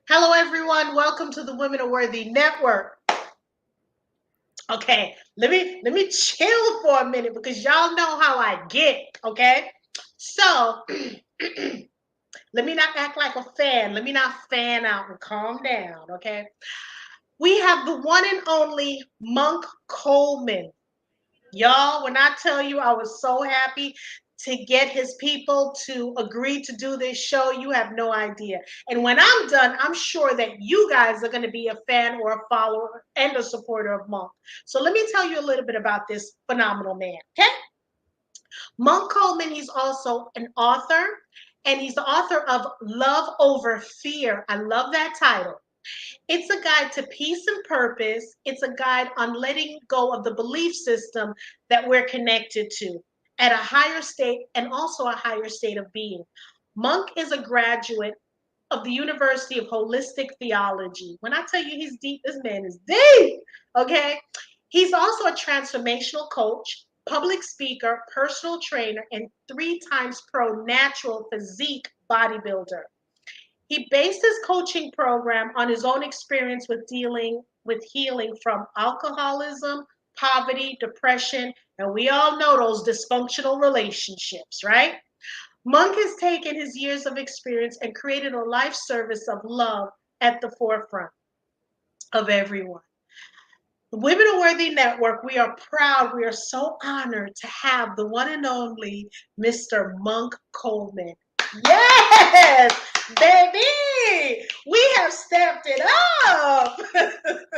Hello, everyone. Welcome to the Women Are Worthy Network. Okay, let me chill for a minute because y'all know how I get. Okay, so let me not act like a fan. Let me not fan out and calm down. Okay, we have the one and only Monk Coleman. Y'all, when I tell you I was so happy to get his people to agree to do this show, you have no idea. And when I'm done, I'm sure that you guys are going to be a fan or a follower and a supporter of Monk. So let me tell you a little bit about this phenomenal man. Okay? Monk Coleman, he's also an author, and he's the author of Love Over Fear. I love that title. It's a guide to peace and purpose. It's a guide on letting go of the belief system that we're connected to at a higher state and also a higher state of being. Monk is a graduate of the University of Holistic Theology. When I tell you he's deep, this man is deep. Okay. He's also a transformational coach, public speaker, personal trainer, and 3 times pro natural physique bodybuilder. He based his coaching program on his own experience with dealing with healing from alcoholism, poverty, depression, and we all know those dysfunctional relationships, right? Monk has taken his years of experience and created a life service of love at the forefront of everyone. The Women Are Worthy Network, we are proud, we are so honored to have the one and only Mr. Monk Coleman. Yes, baby, we have stepped it up.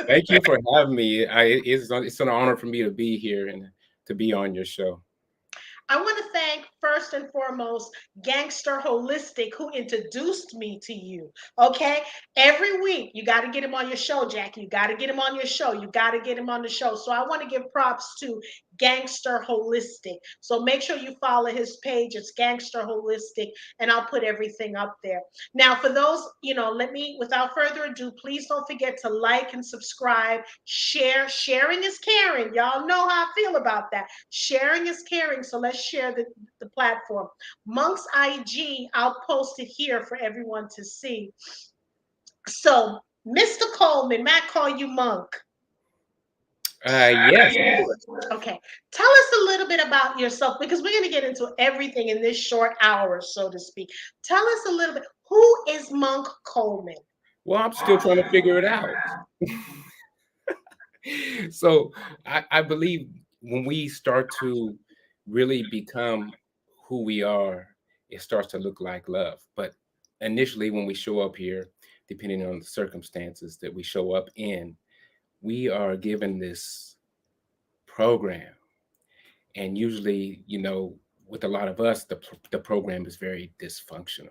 Thank you for having me. It's an honor for me to be here and to be on your show. I want to thank first and foremost Gangster Holistic who introduced me to you. Okay, every week you got to get him on your show, Jackie. You got to get him on your show. You got to get him on the show. So I want to give props to Gangster Holistic. So make sure you follow his page. It's Gangster Holistic, and I'll put everything up there. Now, for those, let me, without further ado, please don't forget to like and subscribe, share. Sharing is caring. Y'all know how I feel about that. Sharing is caring. So let's share the platform. Monk's IG, I'll post it here for everyone to see. So, Mr. Coleman, may I call you Monk? Yes. Okay. Tell us a little bit about yourself because we're going to get into everything in this short hour, so to speak. Tell us a little bit. Who is Monk Coleman? Well, I'm still trying to figure it out. So I believe when we start to really become who we are, it starts to look like love. But initially, when we show up here, depending on the circumstances that we show up in, we are given this program. And usually, with a lot of us, the program is very dysfunctional.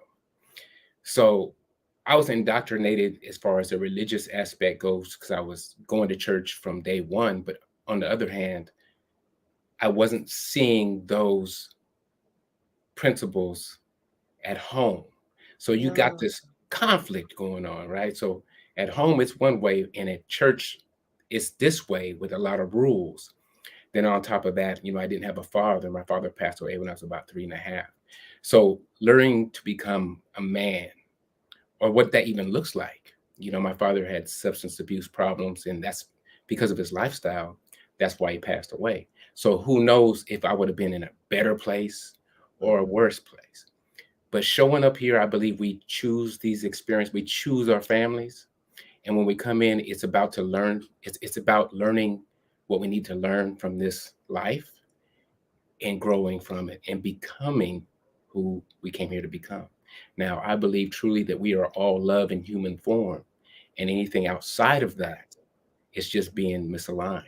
So I was indoctrinated as far as the religious aspect goes because I was going to church from day one. But on the other hand, I wasn't seeing those principles at home. So you got Mm, this conflict going on, right? So at home, it's one way, and at church, it's this way with a lot of rules. Then on top of that, I didn't have a father. My father passed away when I was about 3.5. So learning to become a man or what that even looks like. My father had substance abuse problems, and that's because of his lifestyle. That's why he passed away. So who knows if I would have been in a better place or a mhm. worse place. But showing up here, I believe we choose these experiences, we choose our families. And when we come in, it's about to learn, it's about learning what we need to learn from this life and growing from it and becoming who we came here to become. Now, I believe truly that we are all love in human form, and anything outside of that is just being misaligned.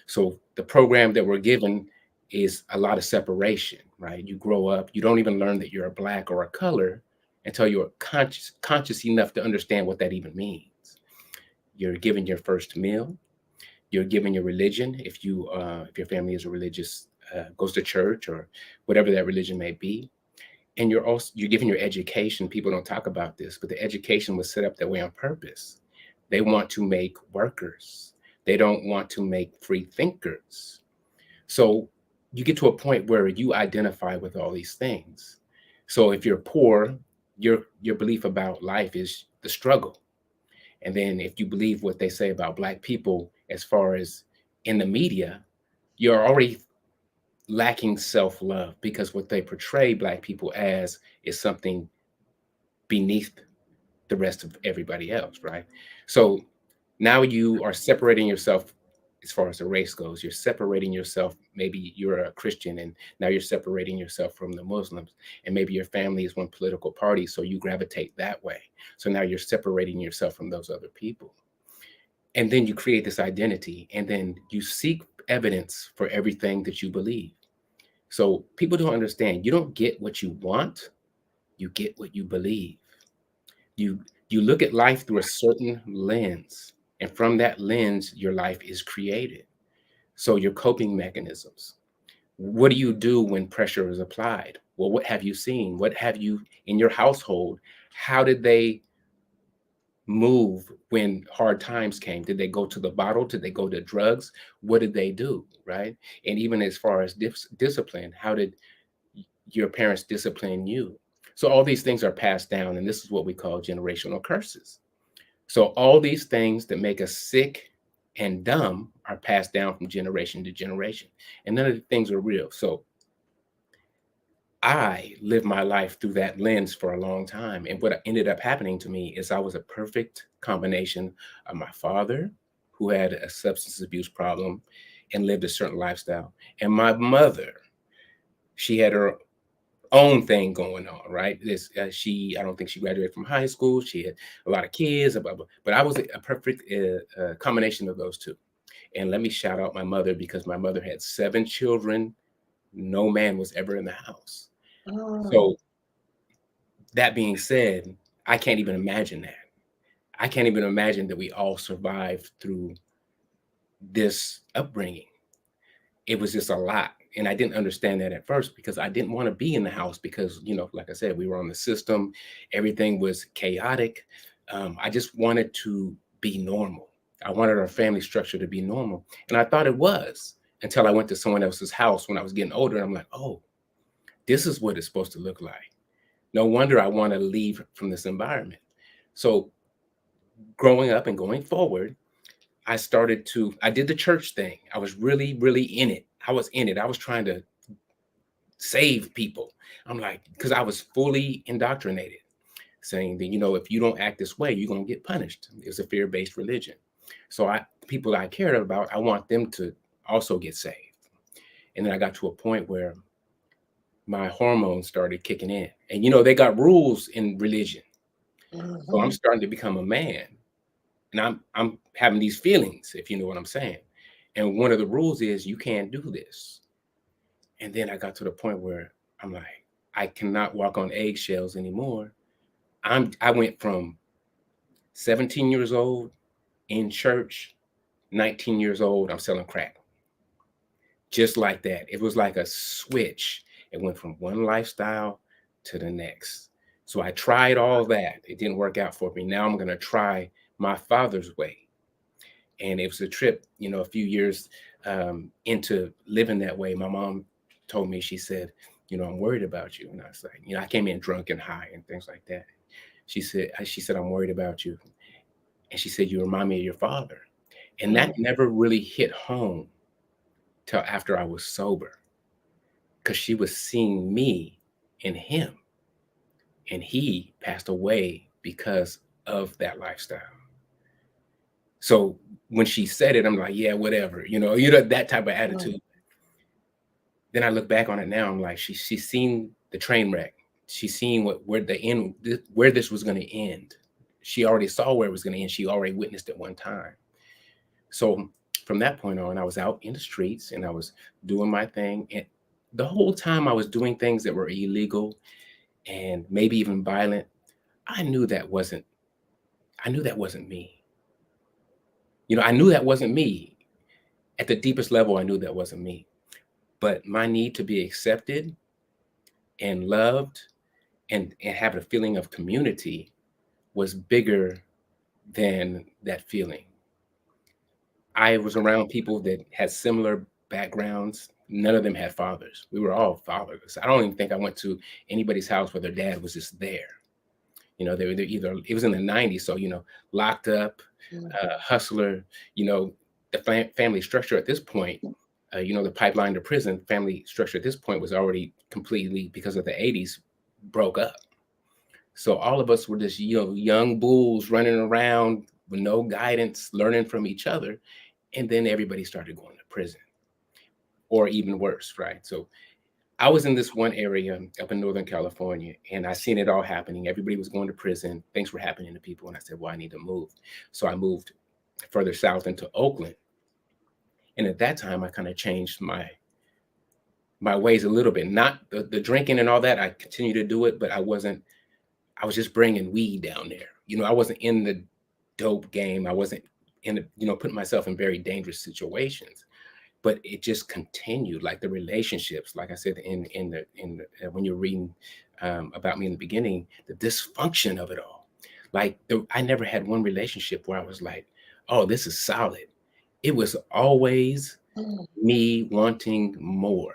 So, the program that we're given is a lot of separation, right? You grow up, you don't even learn that you're a black or a color until you're conscious enough to understand what that even means. You're given your first meal, you're given your religion if your family is a religious goes to church or whatever that religion may be, and you're given your education. People don't talk about this, but the education was set up that way on purpose. They want to make workers, they don't want to make free thinkers. So you get to a point where you identify with all these things. So if you're poor, your belief about life is the struggle. And then if you believe what they say about Black people as far as in the media, you're already lacking self-love, because what they portray Black people as is something beneath the rest of everybody else, right? So now you are separating yourself as far as the race goes. You're separating yourself. Maybe you're a Christian and now you're separating yourself from the Muslims. And maybe your family is one political party, so you gravitate that way. So now you're separating yourself from those other people. And then you create this identity, and then you seek evidence for everything that you believe. So people don't understand. You don't get what you want, you get what you believe. You you look at life through a certain lens, and from that lens your life is created. So your coping mechanisms, what do you do when pressure is applied? Well, what have you seen? What have you in your household? How did they move when hard times came? Did they go to the bottle? Did they go to drugs? What did they do, right? And even as far as discipline, how did your parents discipline you? So all these things are passed down, and this is what we call generational curses. So all these things that make us sick and dumb are passed down from generation to generation, and none of the things are real. So I lived my life through that lens for a long time, and what ended up happening to me is I was a perfect combination of my father, who had a substance abuse problem and lived a certain lifestyle, and my mother. She had her own thing going on, right? This I don't think she graduated from high school. She had a lot of kids, blah, blah, blah. But I was a perfect combination of those two. And let me shout out my mother, because my mother had 7 children. No man was ever in the house. Mm. So that being said, I can't even imagine that. I can't even imagine that we all survived through this upbringing. It was just a lot. And I didn't understand that at first, because I didn't want to be in the house, because, like I said, we were on the system. Everything was chaotic. I just wanted to be normal. I wanted our family structure to be normal. And I thought it was, until I went to someone else's house when I was getting older. And I'm like, oh, this is what it's supposed to look like. No wonder I want to leave from this environment. So growing up and going forward, I did the church thing. I was really, really in it. I was in it. I was trying to save people. I'm like, because I was fully indoctrinated, saying that, if you don't act this way, you're going to get punished. It's a fear-based religion. So the people I cared about, I want them to also get saved. And then I got to a point where my hormones started kicking in. And, they got rules in religion. So I'm Mhm. starting to become a man. And I'm having these feelings, if you know what I'm saying. And one of the rules is you can't do this. And then I got to the point where I'm like, I cannot walk on eggshells anymore. I went from 17 years old in church, 19 years old, I'm selling crack. Just like that. It was like a switch. It went from one lifestyle to the next. So I tried all that. It didn't work out for me. Now I'm going to try my father's way. And it was a trip, a few years into living that way. My mom told me, she said, I'm worried about you. And I was like, I came in drunk and high and things like that. She said, I'm worried about you. And she said, you remind me of your father. And that Mm. never really hit home till after I was sober, because she was seeing me in him. And he passed away because of that lifestyle. So when she said it, I'm like, yeah, whatever, that type of Mm. attitude. Then I look back on it now. I'm like, she's seen the train wreck. She's seen where this was going to end. She already saw where it was going to end. She already witnessed it one time. So from that point on, I was out in the streets and I was doing my thing. And the whole time I was doing things that were illegal and maybe even violent. I knew that wasn't. I knew that wasn't me. I knew that wasn't me. At the deepest level, I knew that wasn't me. But my need to be accepted and loved and have a feeling of community was bigger than that feeling. I was around people that had similar backgrounds. None of them had fathers. We were all fatherless. I don't even think I went to anybody's house where their dad was just there. They're either, it was in the 90s, so Locked Up, Hustler, the family structure at this point, the pipeline to prison family structure at this point was already completely, because of the 80s, broke up. So all of us were just young bulls running around with no guidance, learning from each other, and then everybody started going to prison, or even worse, right? So I was in this one area up in Northern California, and I seen it all happening. Everybody was going to prison. Things were happening to people, and I said, "Well, I need to move." So I moved further south into Oakland, and at that time, I kind of changed my ways a little bit. Not the drinking and all that. I continued to do it, but I wasn't. I was just bringing weed down there. I wasn't in the dope game. I wasn't in putting myself in very dangerous situations. But it just continued, like the relationships, like I said when you're reading about me in the beginning, the dysfunction of it all. Like I never had one relationship where I was like, "Oh, this is solid." It was always me wanting more.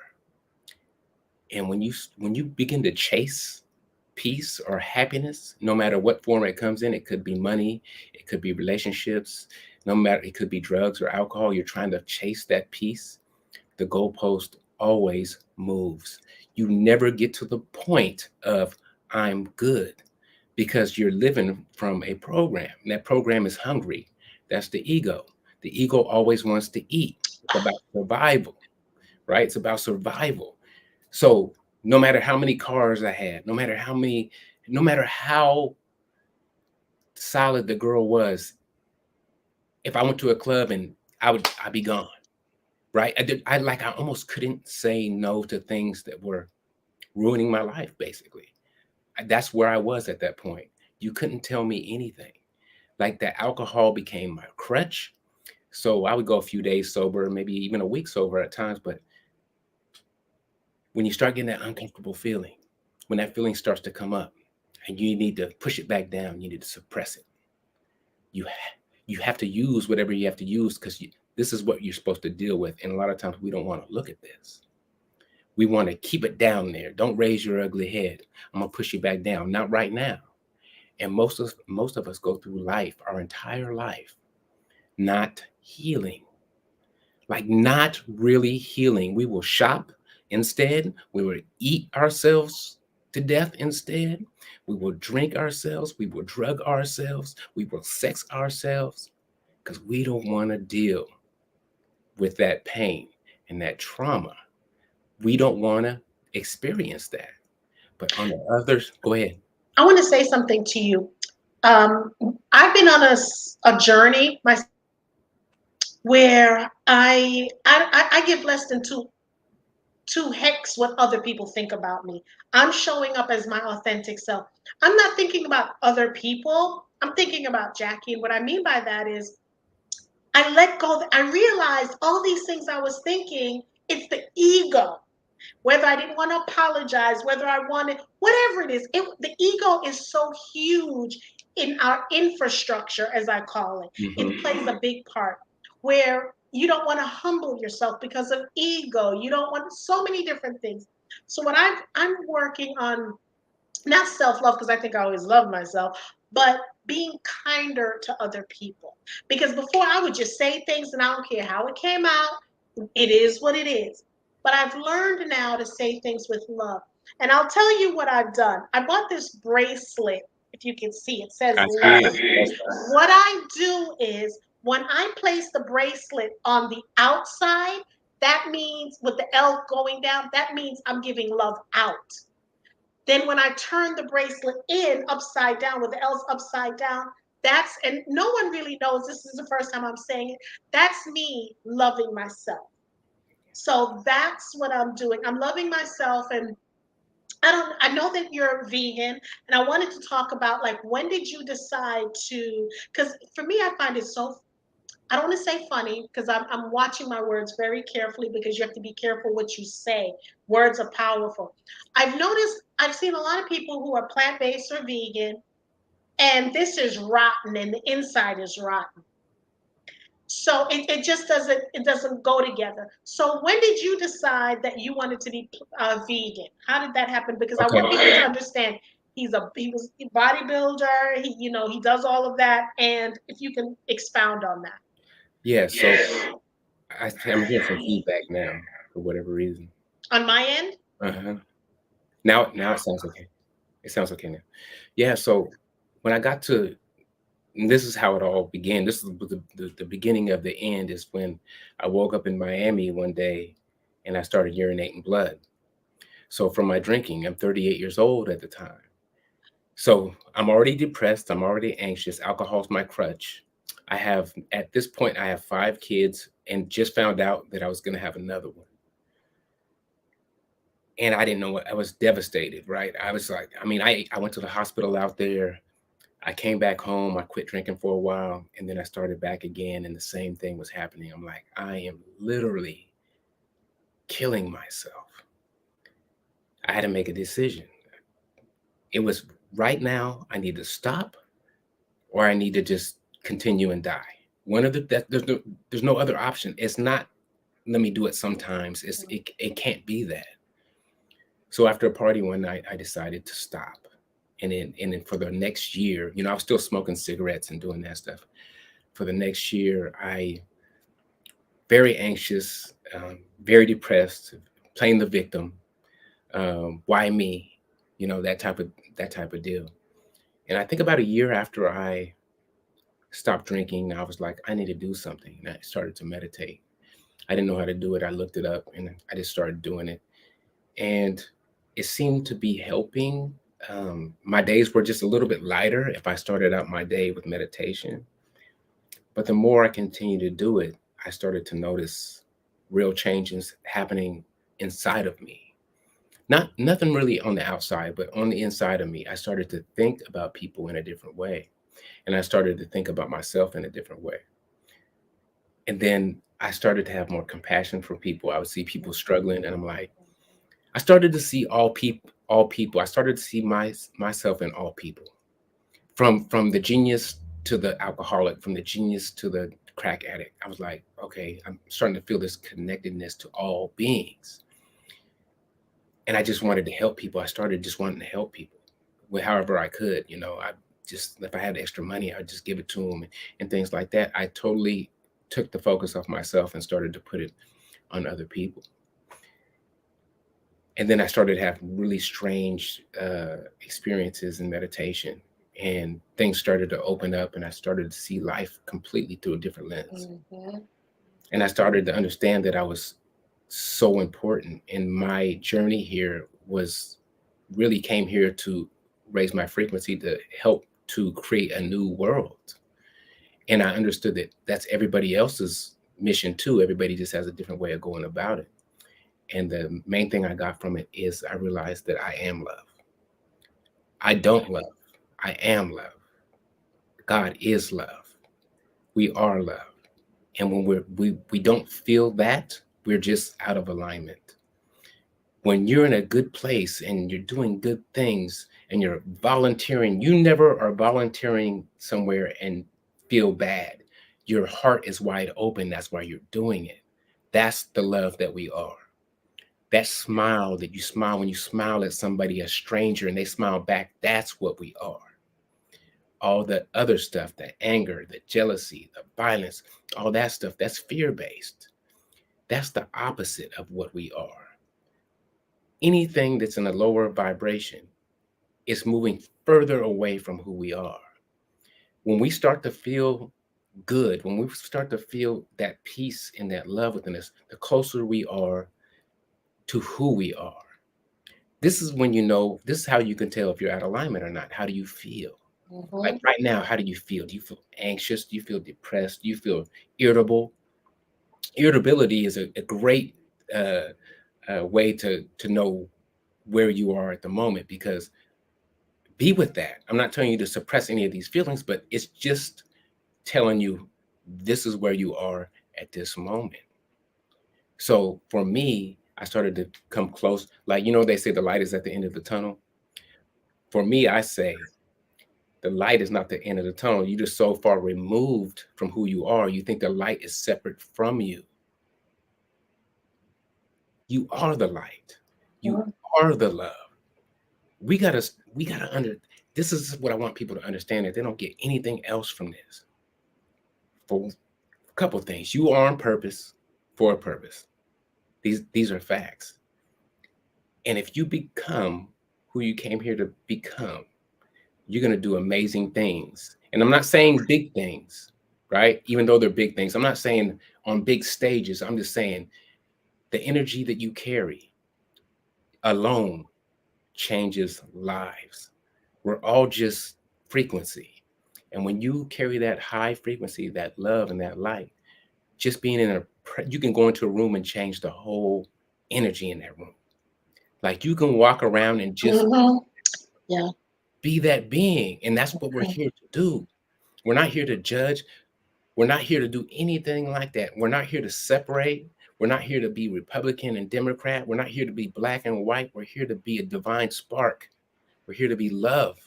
And when you begin to chase peace or happiness, no matter what form it comes in, it could be money, it could be relationships, no matter, it could be drugs or alcohol, you're trying to chase that peace, the goalpost always moves. You never get to the point of "I'm good," because you're living from a program. And that program is hungry. That's the ego. The ego always wants to eat. It's about survival, right? It's about survival. So no matter how many cars I had, no matter how solid the girl was, if I went to a club and I'd be gone. Right? I almost couldn't say no to things that were ruining my life, basically. That's where I was at that point. You couldn't tell me anything. Like the alcohol became my crutch. So I would go a few days sober, maybe even a week sober at times. But when you start getting that uncomfortable feeling, when that feeling starts to come up and you need to push it back down, you need to suppress it. You you have to use whatever you have to use, because this is what you're supposed to deal with. And a lot of times we don't want to look at this. We want to keep it down there. Don't raise your ugly head. I'm gonna push you back down. Not right now. And most of us go through life, our entire life, not healing. Like not really healing. We will shop instead. We will eat ourselves to death instead. We will drink ourselves. We will drug ourselves. We will sex ourselves, because we don't want to deal with that pain and that trauma. We don't want to experience that. But on the others, go ahead. I want to say something to you. Um, I've been on a journey myself where I give less than two hecks what other people think about me. I'm showing up as my authentic self. I'm not thinking about other people. I'm thinking about Jackie. And what I mean by that is I let go. I realized all these things I was thinking, it's the ego. Whether I didn't want to apologize, whether I wanted, whatever it is, the ego is so huge in our infrastructure, as I call it. It Mm-hmm. plays a big part where you don't want to humble yourself because of ego. You don't want so many different things. So what I'm working on, not self-love because I think I always love myself, but being kinder to other people. Because before I would just say things and I don't care how it came out, it is what it is. But I've learned now to say things with love. And I'll tell you what I've done. I bought this bracelet, if you can see, it says I see love. it. Yes. What I do is when I place the bracelet on the outside, that means with the L going down, that means I'm giving love out. Then when I turn the bracelet in upside down with the L's upside down, that's, and no one really knows, this is the first time I'm saying it, that's me loving myself. So that's what I'm doing. I'm loving myself. And I know that you're vegan, and I wanted to talk about, like, when did you decide to, because for me, I find it so, I don't want to say funny because I'm watching my words very carefully, because you have to be careful what you say. Words are powerful. I've noticed, I've seen a lot of people who are plant-based or vegan, and this is rotten and the inside is rotten. So it just doesn't go together. So when did you decide that you wanted to be vegan? How did that happen? Because I Okay. want people to understand He was a bodybuilder. He does all of that. And if you can expound on that. Yeah, so I'm hearing some feedback now for whatever reason. On my end. Uh-huh. Now it sounds okay. It sounds okay now. Yeah, so when I got to, and this is how it all began. This is the beginning of the end is when I woke up in Miami one day and I started urinating blood. So from my drinking, I'm 38 years old at the time. So I'm already depressed. I'm already anxious. Alcohol's my crutch. At this point, I have 5 kids and just found out that I was going to have another one. And I didn't know what I was devastated, right? I was like, I mean, I went to the hospital out there. I came back home. I quit drinking for a while. And then I started back again. And the same thing was happening. I'm like, I am literally killing myself. I had to make a decision. It was right now, I need to stop or I need to just continue and die. One of the that there's no other option. It's not let me do it sometimes. It can't be that. So after a party one night, I decided to stop. And then for the next year, I was still smoking cigarettes and doing that stuff. For the next year, I very anxious, very depressed, playing the victim. Why me? That type of deal. And I think about a year after I stopped drinking, I was like, I need to do something. And I started to meditate. I didn't know how to do it. I looked it up and I just started doing it. And it seemed to be helping. My days were just a little bit lighter if I started out my day with meditation. But the more I continued to do it, I started to notice real changes happening inside of me. Nothing really on the outside, but on the inside of me, I started to think about people in a different way. And I started to think about myself in a different way. And then I started to have more compassion for people. I would see people struggling, and I'm like, I started to see all people. I started to see myself in all people, from the genius to the alcoholic, from the genius to the crack addict. I was like, okay, I'm starting to feel this connectedness to all beings, and I just wanted to help people. I started just wanting to help people with however I could. I just if I had extra money, I'd just give it to them and things like that. I totally took the focus off myself and started to put it on other people. And then I started to have really strange experiences in meditation, and things started to open up, and I started to see life completely through a different lens. Mhm. And I started to understand that I was so important, and my journey here was really came here to raise my frequency to help to create a new world. And I understood that that's everybody else's mission too. Everybody just has a different way of going about it. And the main thing I got from it is I realized that I am love. I don't love. I am love. God is love. We are love. And when we don't feel that, we're just out of alignment. When you're in a good place and you're doing good things and you're volunteering, you never are volunteering somewhere and feel bad. Your heart is wide open. That's why you're doing it. That's the love that we are. That smile that you smile when you smile at somebody, a stranger, and they smile back, that's what we are. All the other stuff, the anger, the jealousy, the violence, all that stuff, that's fear based. That's the opposite of what we are. Anything that's in a lower vibration is moving further away from who we are. When we start to feel good, when we start to feel that peace and that love within us, the closer we are to who we are. This is when this is how you can tell if you're out of alignment or not. How do you feel? Like Mhm. right now, how do you feel? Do you feel anxious? Do you feel depressed? Do you feel irritable? Irritability is a great uh, way to know where you are at the moment, because be with that. I'm not telling you to suppress any of these feelings, but it's just telling you this is where you are at this moment. So for me, I started to come close. Like, they say the light is at the end of the tunnel. For me, I say the light is not the end of the tunnel. You're just so far removed from who you are. You think the light is separate from you. You are the light. You Mhm. are the love. We gotta we gotta under this is what I want people to understand, that they don't get anything else from this. For a couple of things, you are on purpose for a purpose. These are facts. And if you become who you came here to become, you're going to do amazing things. And I'm not saying big things, right? Even though they're big things. I'm not saying on big stages. I'm just saying the energy that you carry alone changes lives. We're all just frequency. And when you carry that high frequency, that love and that light, just being in you can go into a room and change the whole energy in that room. Like you can walk around and just Mm-hmm. Yeah. be that being. And that's what we're here to do. We're not here to judge. We're not here to do anything like that. We're not here to separate. We're not here to be Republican and Democrat. We're not here to be black and white. We're here to be a divine spark. We're here to be love.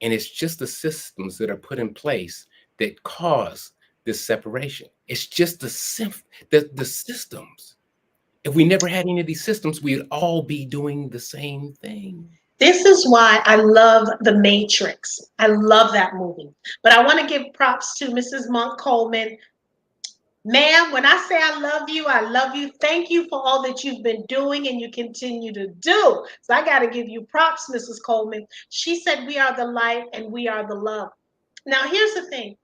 And it's just the systems that are put in place that cause this separation. It's just the systems. If we never had any of these systems, we'd all be doing the same thing. This is why I love The Matrix. I love that movie. But I want to give props to Mrs. Monk Coleman. Ma'am, when I say I love you, I love you. Thank you for all that you've been doing and you continue to do. So I got to give you props, Mrs. Coleman. She said, we are the light and we are the love. Now, here's the thing.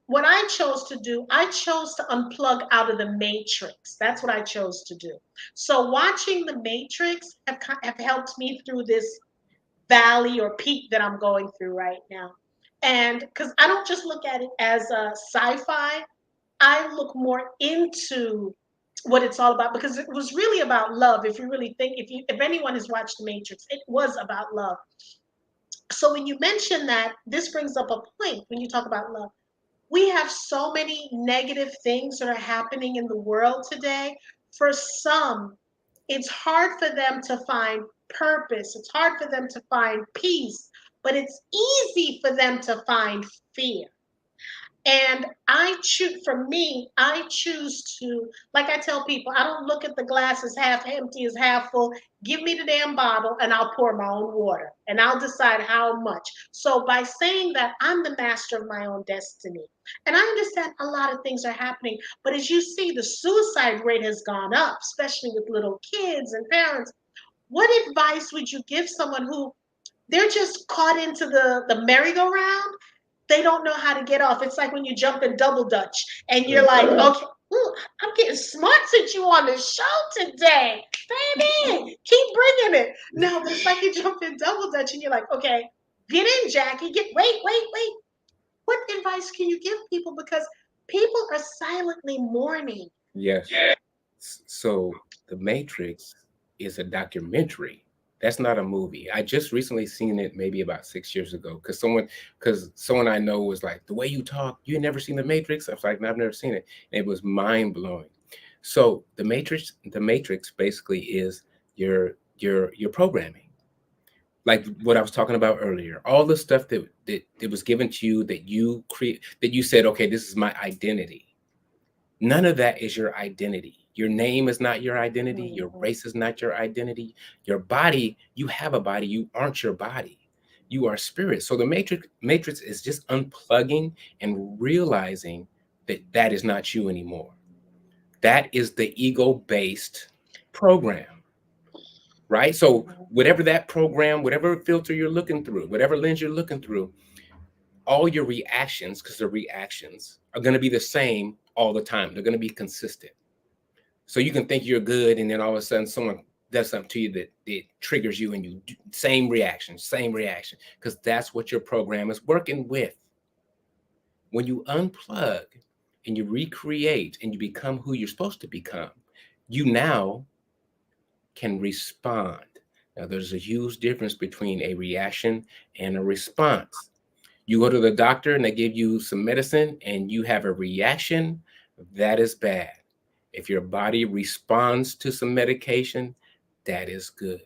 What I chose to do, I chose to unplug out of the matrix. That's what I chose to do. So watching the matrix have helped me through this valley or peak that I'm going through right now. And because I don't just look at it as a sci-fi, I look more into what it's all about because it was really about love. If you really think, if anyone has watched The Matrix, it was about love. So when you mention that, this brings up a point when you talk about love. We have so many negative things that are happening in the world today. For some, it's hard for them to find purpose. It's hard for them to find peace, but it's easy for them to find fear. And for me, I choose to, like I tell people, I don't look at the glass as half empty, as half full. Give me the damn bottle and I'll pour my own water and I'll decide how much. So by saying that, I'm the master of my own destiny. And I understand a lot of things are happening, but as you see, the suicide rate has gone up, especially with little kids and parents. What advice would you give someone who they're just caught into the merry-go-round? They don't know how to get off. It's like when you jump in double dutch and you're like, okay, ooh, I'm getting smart since you on the show today. Baby, keep bringing it. No, but it's like you jump in double dutch and you're like, okay, get in, Jackie. Wait. What advice can you give people? Because people are silently mourning. Yes. So The Matrix is a documentary. That's not a movie. I just recently seen it maybe about 6 years ago because someone I know was like, the way you talk, you never seen The Matrix? I was like, no, I've never seen it. And it was mind blowing. So the Matrix basically is your programming. Like what I was talking about earlier, all the stuff that was given to you that you create, that you said, okay, this is my identity. None of that is your identity. Your name is not your identity. Your Mhm. race is not your identity. Your body, you have a body. You aren't your body. You are spirit. So the matrix is just unplugging and realizing that that is not you anymore. That is the ego-based program, right? So whatever that program, whatever filter you're looking through, whatever lens you're looking through, all your reactions, because the reactions are going to be the same all the time. They're going to be consistent. So you can think you're good, and then all of a sudden someone does something to you that triggers you, and you do same reaction, because that's what your program is working with. When you unplug and you recreate and you become who you're supposed to become, you now can respond. Now, there's a huge difference between a reaction and a response. You go to the doctor and they give you some medicine and you have a reaction, that is bad. If your body responds to some medication, that is good.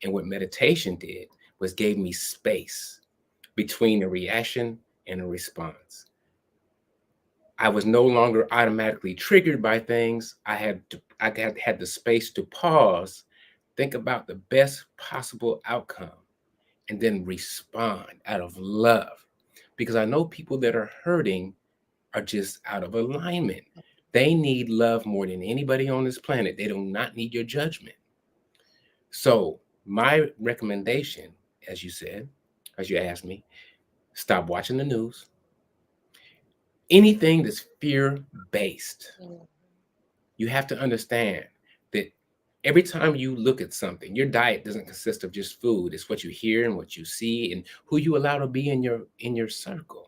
And what meditation did was gave me space between a reaction and a response. I was no longer automatically triggered by things. I had the space to pause Think about the best possible outcome and then respond out of love. Because I know people that are hurting are just out of alignment. They need love more than anybody on this planet. They do not need your judgment. So, my recommendation, as you said, as you asked me, stop watching the news. Anything that's fear based, you have to understand that every time you look at something, your diet doesn't consist of just food. It's what you hear and what you see and who you allow to be in your circle.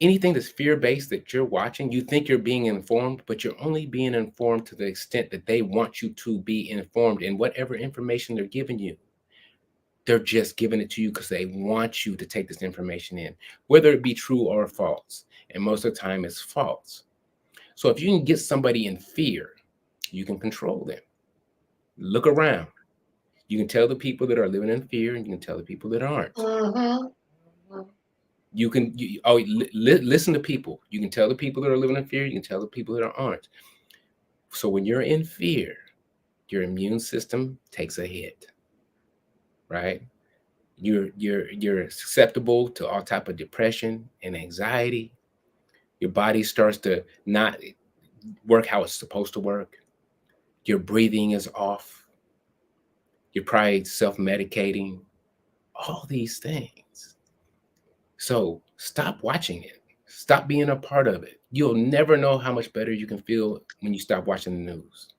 Anything that's fear-based that you're watching, you think you're being informed, but you're only being informed to the extent that they want you to be informed. And whatever information they're giving you, they're just giving it to you because they want you to take this information in, whether it be true or false. And most of the time it's false. So if you can get somebody in fear, you can control them. Look around. You can tell the people that are living in fear, and you can tell the people that aren't. Mm-hmm. Listen to people. You can tell the people that are living in fear. You can tell the people that aren't. So when you're in fear, your immune system takes a hit, right? You're susceptible to all type of depression and anxiety. Your body starts to not work how it's supposed to work. Your breathing is off. You're probably self-medicating. All these things. So stop watching it. Stop being a part of it. You'll never know how much better you can feel when you stop watching the news.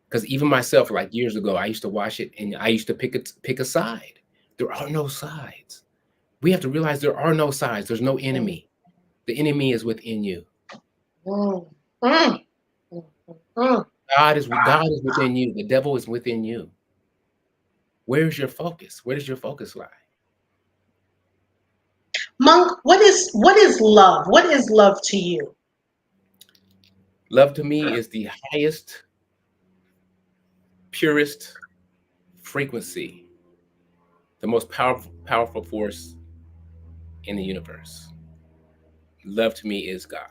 Because even myself, like years ago, I used to watch it and I used to pick a side. There are no sides. We have to realize there are no sides. There's no enemy. The enemy is within you. Mm, mm, mm, mm. God is within you. The devil is within you. Where's your focus? Where does your focus lie? Monk, what is love? What is love to you? Love to me is the highest, purest frequency, the most powerful force in the universe. Love to me is God.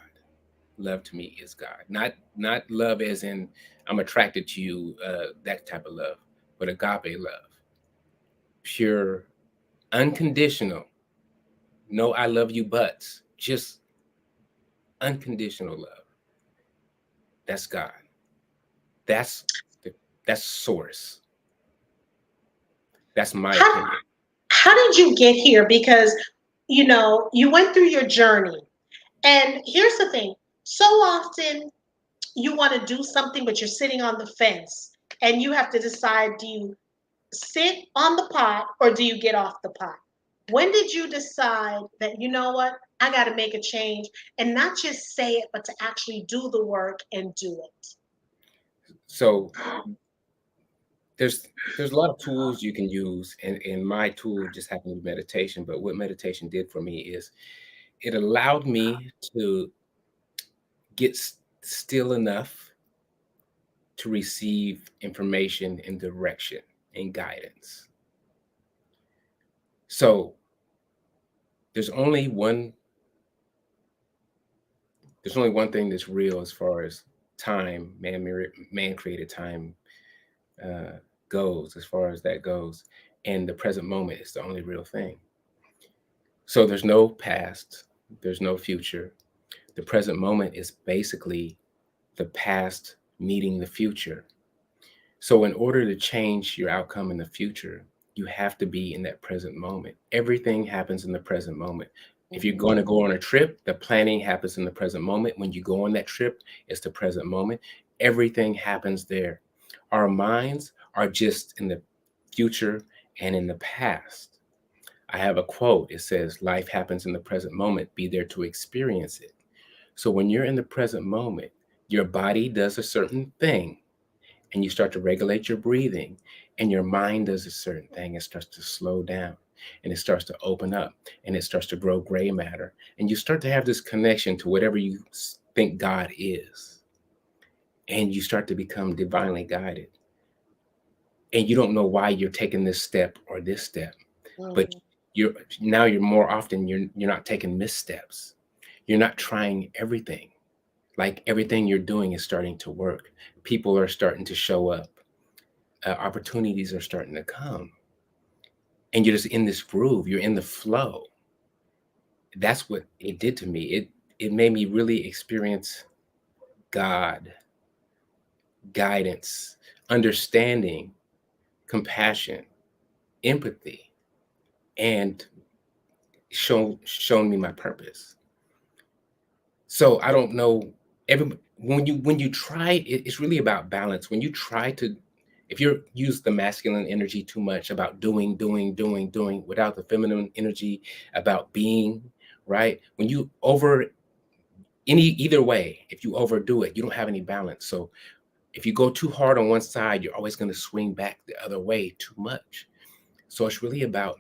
Love to me is God. Not love as in I'm attracted to you, that type of love, but agape love. Pure, unconditional. No I love you buts. Just unconditional love. That's God. That's the that's source. That's my How opinion. how did you get here? Because you went through your journey. And here's the thing. So often you want to do something, but you're sitting on the fence and you have to decide, do you sit on the pot or do you get off the pot? When did you decide that, you know what, I got to make a change and not just say it, but to actually do the work and do it? So there's a lot of tools you can use, and my tool just happened to be meditation. But what meditation did for me is it allowed me to get still enough to receive information and direction and guidance. So there's only one there's only one thing that's real as far as time, man created time, uh, goes, as far as that goes, and the present moment is the only real thing. So there's no past, there's no future. The present moment is basically the past meeting the future. So, in order to change your outcome in the future, you have to be in that present moment. Everything happens in the present moment. If you're going to go on a trip, the planning happens in the present moment. When you go on that trip, it's the present moment. Everything happens there. Our minds are just in the future and in the past. I have a quote. It says, "Life happens in the present moment. Be there to experience it." So, when you're in the present moment, your body does a certain thing and you start to regulate your breathing, and your mind does a certain thing. It starts to slow down and it starts to open up and it starts to grow gray matter. And you start to have this connection to whatever you think God is. And you start to become divinely guided. And you don't know why you're taking this step or this step, but Mhm. you're more often you're not taking missteps. You're not trying everything. like everything you're doing is starting to work. People are starting to show up. Opportunities are starting to come. And you're just in this groove. You're in the flow. That's what it did to me. It made me really experience God, guidance, understanding, compassion, empathy, and shown me my purpose. So I don't know, every when you try it, it's really about balance. When you try to, if you use the masculine energy too much about doing without the feminine energy about being, right? When you over either way, if you overdo it, you don't have any balance. So if you go too hard on one side, you're always going to swing back the other way too much. So it's really about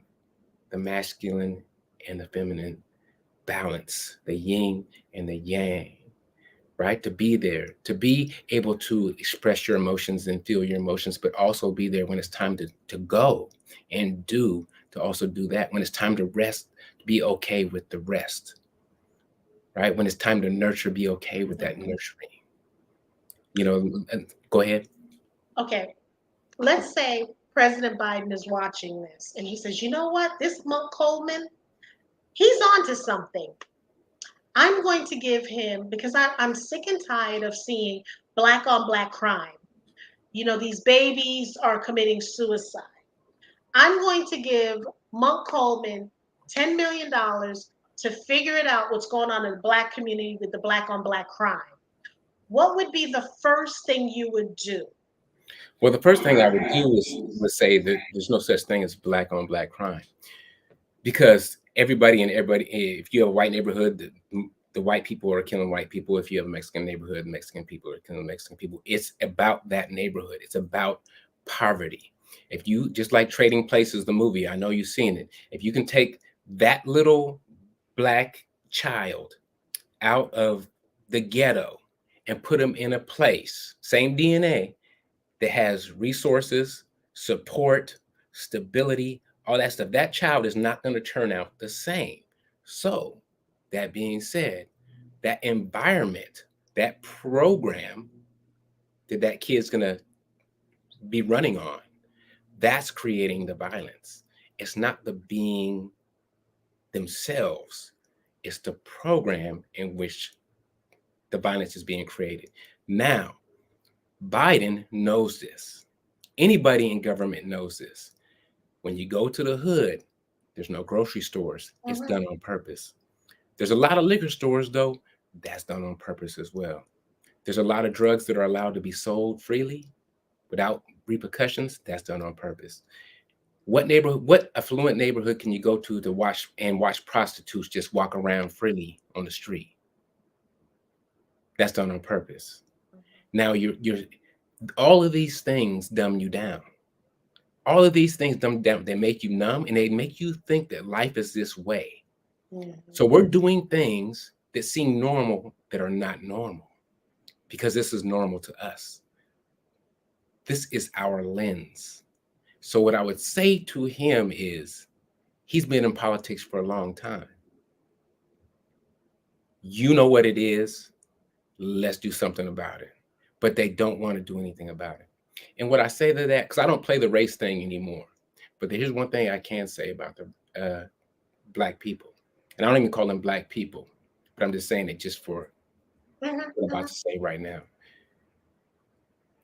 the masculine and the feminine balance, the yin and the yang, right? To be there, to be able to express your emotions and feel your emotions, but also be there when it's time to go and do, to also do that. When it's time to rest, be okay with the rest, right? When it's time to nurture, be okay with that nurturing. You know, go ahead. Okay, let's say President Biden is watching this and he says, you know what, this Monk Coleman, he's on to something. I'm going to give him, because I'm sick and tired of seeing black on black crime. You know, these babies are committing suicide. I'm going to give Monk Coleman $10 million to figure it out what's going on in the black community with the black on black crime. What would be the first thing you would do? Well, the first thing I would do is would say that there's no such thing as black on black crime, because everybody, if you have a white neighborhood, the white people are killing white people. If you have a Mexican neighborhood, Mexican people are killing Mexican people. It's about that neighborhood. It's about poverty. If you, just like Trading Places, the movie, I know you've seen it. If you can take that little black child out of the ghetto and put them in a place, same DNA, that has resources, support, stability, all that stuff, that child is not going to turn out the same. So, that being said, that environment, that program that that kid's going to be running on, that's creating the violence. It's not the being themselves, it's the program in which the violence is being created. Now, Biden knows this. Anybody in government knows this. When you go to the hood, there's no grocery stores. It's Mhm. done on purpose. There's a lot of liquor stores, though. That's done on purpose as well. There's a lot of drugs that are allowed to be sold freely without repercussions. That's done on purpose. What affluent neighborhood can you go to watch prostitutes just walk around freely on the street? That's done on purpose. Now you're all of these things dumb you down. All of these things dumb down. They make you numb and they make you think that life is this way. Mhm. So we're doing things that seem normal that are not normal because this is normal to us. This is our lens. So what I would say to him is, he's been in politics for a long time. You know what it is. Let's do something about it. But they don't want to do anything about it. And what I say to that, because I don't play the race thing anymore, but here's one thing I can say about the black people. And I don't even call them black people, but I'm just saying it just for Mhm. what I'm about Mhm. to say right now.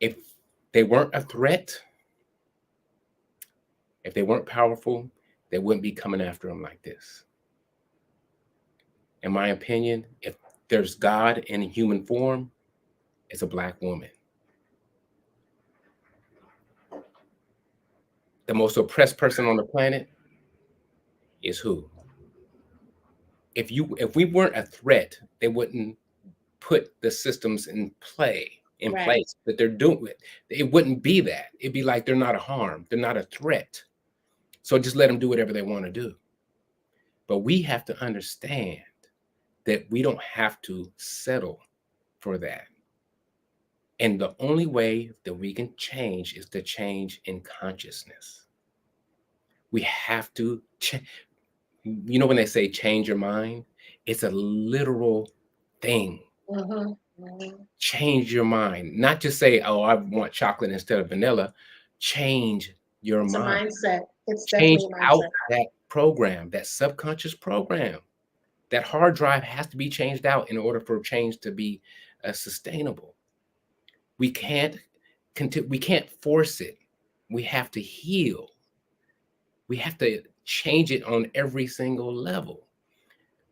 If they weren't a threat, if they weren't powerful, they wouldn't be coming after them like this. In my opinion, if there's God in human form, it's a black woman. The most oppressed person on the planet is who? If we weren't a threat, they wouldn't put the systems in Right. place that they're doing. It wouldn't be that. It'd be like they're not a harm, they're not a threat. So just let them do whatever they want to do. But we have to understand that we don't have to settle for that. And the only way that we can change is to change in consciousness. We have to you know when they say change your mind, it's a literal thing. Mhm. Mhm. Change your mind. Not just say, oh, I want chocolate instead of vanilla. Change your It's a mind. mindset. It's Change definitely a out mindset. that program, that subconscious program. That hard drive has to be changed out in order for change to be sustainable. We can't we can't force it. We have to heal. We have to change it on every single level.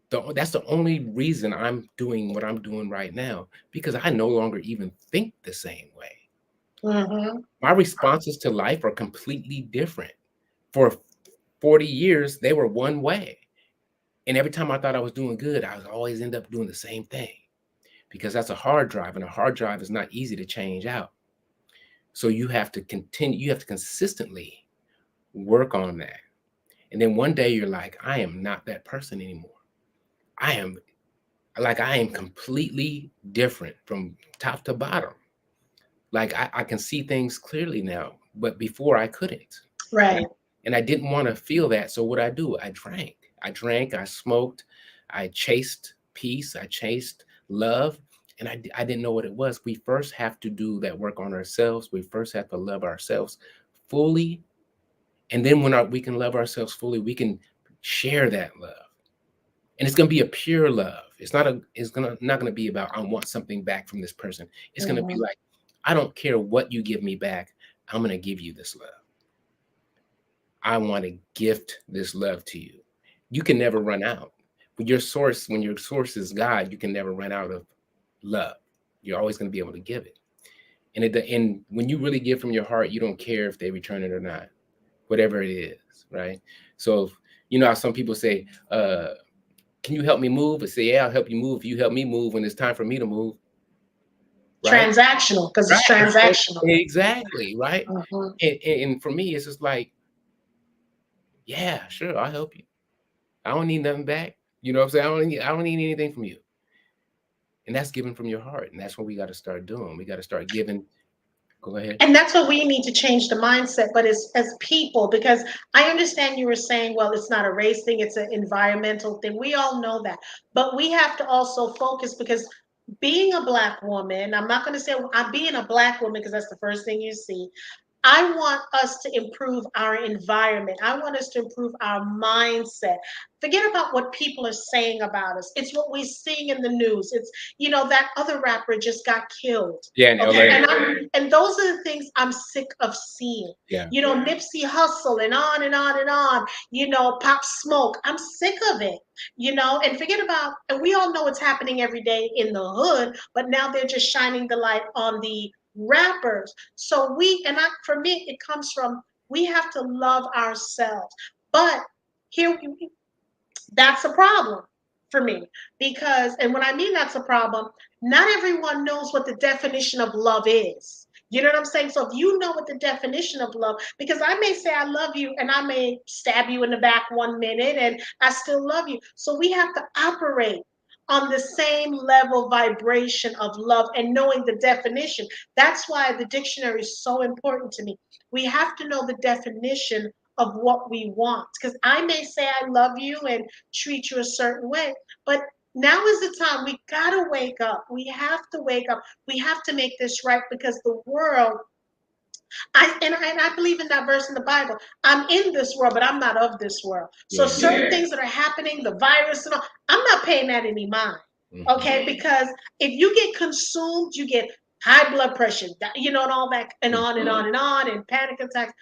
That's the only reason I'm doing what I'm doing right now, because I no longer even think the same way. Hmm. My responses to life are completely different. For 40 years, they were one way. And every time I thought I was doing good, I was always end up doing the same thing, because that's a hard drive, and a hard drive is not easy to change out. So you have to continue, you have to consistently work on that. And then one day you're like, I am not that person anymore. I am I am completely different from top to bottom. Like I can see things clearly now, but before I couldn't. Right. And I didn't want to feel that. So what I do, I drank. I drank, I smoked, I chased peace, I chased love. And I didn't know what it was. We first have to do that work on ourselves. We first have to love ourselves fully. And then when we can love ourselves fully, we can share that love. And it's going to be a pure love. It's not going to be about, I want something back from this person. It's going to be Hmm. like, I don't care what you give me back. I'm going to give you this love. I want to gift this love to you. You can never run out. When your source is God, you can never run out of love. You're always going to be able to give it. And when you really give from your heart, you don't care if they return it or not, whatever it is, right? So, you know how some people say, can you help me move? I say, yeah, I'll help you move if you help me move when it's time for me to move, right? Transactional, because it's Right. transactional. Exactly, right? Hmm. And for me, it's just like, yeah, sure, I'll help you. I don't need nothing back. You know what I'm saying? I don't need anything from you. And that's giving from your heart. And that's what we got to start doing. We got to start giving. Go ahead. And that's what we need to change the mindset, but as people, because I understand you were saying, well, it's not a race thing, it's an environmental thing. We all know that. But we have to also focus, because being a black woman, I'm not going to say I'm being a black woman because that's the first thing you see. I want us to improve our environment. I want us to improve our mindset. Forget about what people are saying about us. It's what we're seeing in the news. It's, that other rapper just got killed. Yeah, in Okay. LA. And those are the things I'm sick of seeing. Yeah. Nipsey Hustle and on and on and on, Pop Smoke. I'm sick of it, and forget about, and we all know what's happening every day in the hood, but now they're just shining the light on the rappers. So for me, it comes from, we have to love ourselves. But here, that's a problem for me, because, and when I mean that's a problem, not everyone knows what the definition of love is. You know what I'm saying? So if you know what the definition of love, because I may say I love you and I may stab you in the back 1 minute and I still love you. So we have to operate on the same level vibration of love and knowing the definition. That's why the dictionary is so important to me. We have to know the definition of what we want. Because I may say I love you and treat you a certain way, but now is the time. We gotta wake up. We have to wake up. We have to make this right, because the world, I believe in that verse in the Bible. I'm in this world, but I'm not of this world. So Yeah. certain things that are happening, the virus and all, I'm not paying that any mind. Mhm. Okay, because if you get consumed, you get high blood pressure, and all that, and on and on and on, and panic attacks.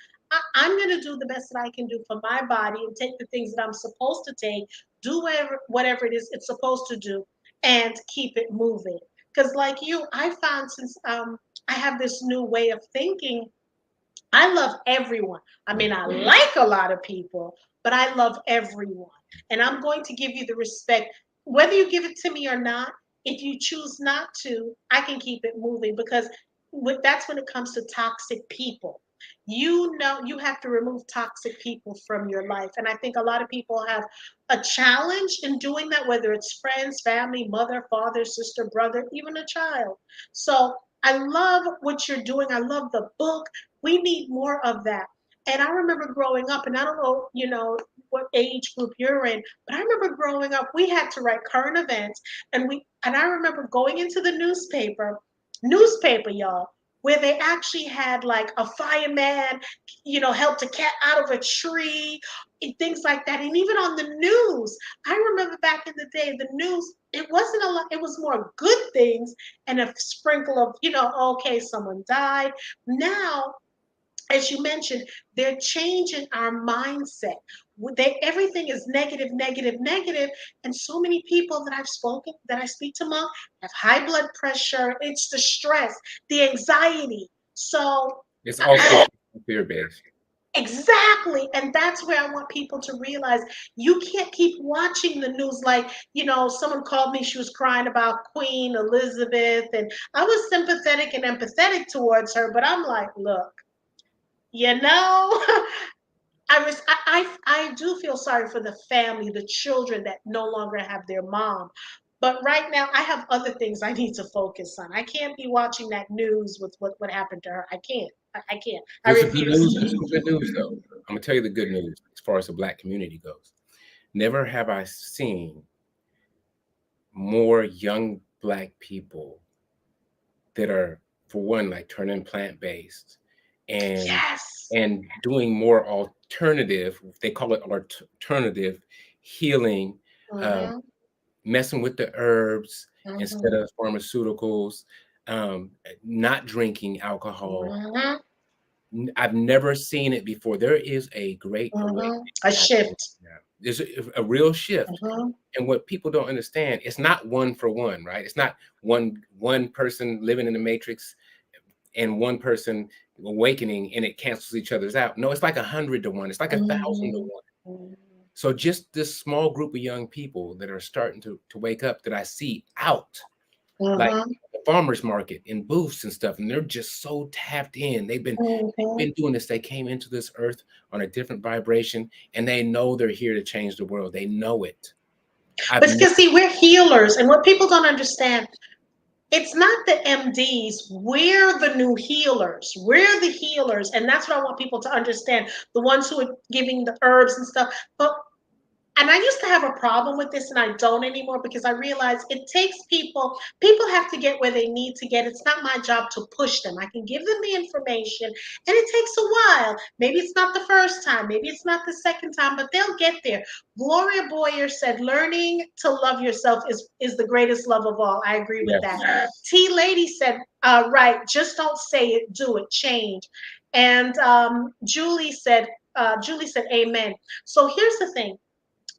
I'm going to do the best that I can do for my body and take the things that I'm supposed to take, do whatever it is it's supposed to do, and keep it moving. Because, like you, I found, since I have this new way of thinking, I love everyone. I mean, I like a lot of people, but I love everyone. And I'm going to give you the respect, whether you give it to me or not. If you choose not to, I can keep it moving, because that's when it comes to toxic people. You have to remove toxic people from your life. And I think a lot of people have a challenge in doing that, whether it's friends, family, mother, father, sister, brother, even a child. So I love what you're doing. I love the book. We need more of that. And I remember growing up, and I don't know, what age group you're in, but I remember growing up, we had to write current events, and I remember going into the newspaper, y'all, where they actually had like a fireman, helped a cat out of a tree, and things like that. And even on the news, I remember back in the day, the news, it wasn't a lot, it was more good things and a sprinkle of, okay, someone died. Now, as you mentioned, they're changing our mindset. Everything is negative, negative, negative, and so many people that I speak to, Monk, have high blood pressure. It's the stress, the anxiety. So, It's all fear based. exactly. And that's where I want people to realize you can't keep watching the news like, someone called me, she was crying about Queen Elizabeth, and I was sympathetic and empathetic towards her, but I'm like, look, you know, I do feel sorry for the family, the children that no longer have their mom. But right now, I have other things I need to focus on. I can't be watching that news with what happened to her. I can't. I can't. I There's some good refuse. news. There's some good news though. I'm gonna tell you the good news as far as the Black community goes. Never have I seen more young Black people that are, for one, like turning plant-based and Yes. doing more alternative, they call it alternative healing, um, Mm-hmm. messing with the herbs instead Mm-hmm. of pharmaceuticals, not drinking alcohol. Mm-hmm. I've never seen it before. There is a great Mm-hmm. awakening A happening shift. now. There's a real shift. Mm-hmm. And what people don't understand, it's not one for one, right? It's not one person living in the matrix and one person awakening and it cancels each other's out. No, it's like 100 to 1. It's like 1,000 to 1. Mm-hmm. So just this small group of young people that are starting to wake up that I see out, like Mm-hmm. the farmers market in booths and stuff, and they're just so tapped in. Mm-hmm. They've been doing this. They came into this earth on a different vibration, and they know they're here to change the world. They know it. I've But never, you see, we're healers, and what people don't understand, it's not the MDs. We're the new healers. We're the healers. And that's what I want people to understand. The ones who are giving the herbs and stuff. And I used to have a problem with this and I don't anymore because I realize it takes people have to get where they need to get. It's not my job to push them. I can give them the information and it takes a while. Maybe it's not the first time, maybe it's not the second time, but they'll get there. Gloria Boyer said, learning to love yourself is the greatest love of all. I agree with yes. that. T Lady said, right, just don't say it, do it, change. And Julie said, amen. So here's the thing.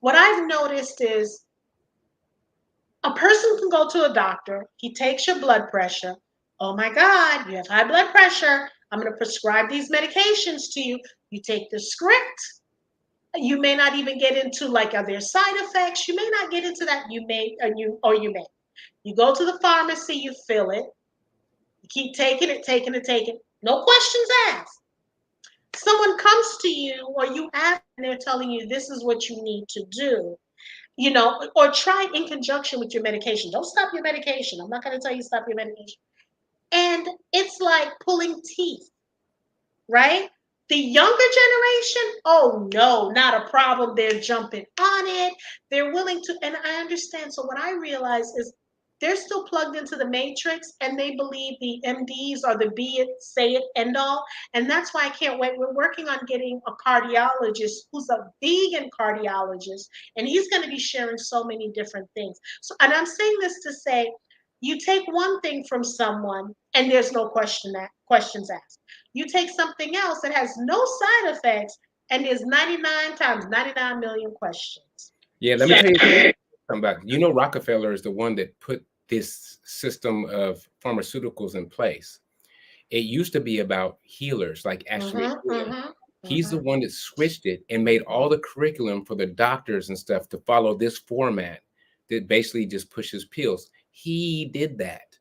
What I've noticed is a person can go to a doctor, he takes your blood pressure. Oh my God, you have high blood pressure. I'm going to prescribe these medications to you. You take the script. You may not even get into like, are there side effects? You may not get into that. You may, or you may. You go to the pharmacy, you fill it, you keep taking it, taking it, taking it. No questions asked. Someone comes to you or you ask and they're telling you this is what you need to do, or try it in conjunction with your medication. Don't stop your medication. I'm not going to tell you stop your medication. And it's like pulling teeth, right? The younger generation, oh no, not a problem. They're jumping on it. They're willing to, and I understand. So what I realize is they're still plugged into the matrix and they believe the MDs are the be it, say it, end all. And that's why I can't wait. We're working on getting a cardiologist who's a vegan cardiologist, and he's going to be sharing so many different things. So, and I'm saying this to say, you take one thing from someone and there's no questions asked. You take something else that has no side effects and there's 99 times 99 million questions. Yeah, let me So, tell you something about, Rockefeller is the one that put this system of pharmaceuticals in place. It used to be about healers, like actually mm-hmm, healing. mm-hmm, He's mm-hmm, the one that switched it and made all the curriculum for the doctors and stuff to follow this format that basically just pushes pills. He did that.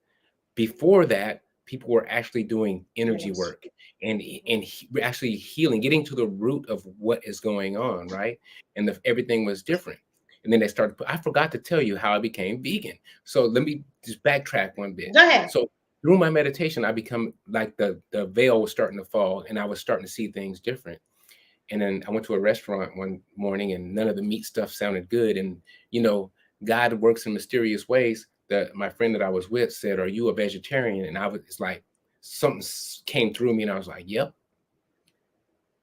Before that, people were actually doing energy yes. work and actually healing, getting to the root of what is going on, right? And everything was different. And then they started. I forgot to tell you how I became vegan. So let me just backtrack one bit. Go ahead. So through my meditation, I become like the veil was starting to fall, and I was starting to see things different. And then I went to a restaurant one morning and none of the meat stuff sounded good. And, you know, God works in mysterious ways. That my friend that I was with said, "Are you a vegetarian?" And it's like something came through me and I was like, "Yep."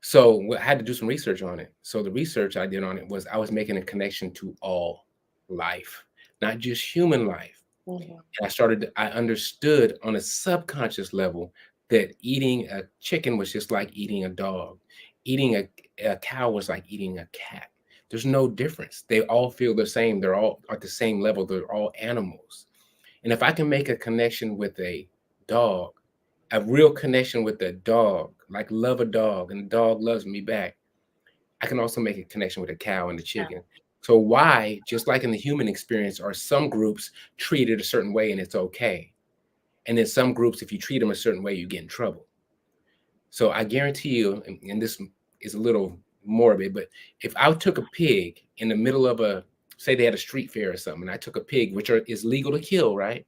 So I had to do some research on it. So the research I did on it was I was making a connection to all life, not just human life. Mhm. And I understood on a subconscious level that eating a chicken was just like eating a dog. Eating a cow was like eating a cat. There's no difference. They all feel the same. They're all at the same level. They're all animals. And if I can make a connection with a dog, a real connection with a dog, like love a dog and the dog loves me back, I can also make a connection with a cow and the chicken. So why, just like in the human experience, are some groups treated a certain way and it's okay? And then some groups, if you treat them a certain way, you get in trouble. So I guarantee you, and this is a little morbid, but if I took a pig in the middle of say they had a street fair or something, and I took a pig, which is legal to kill, right?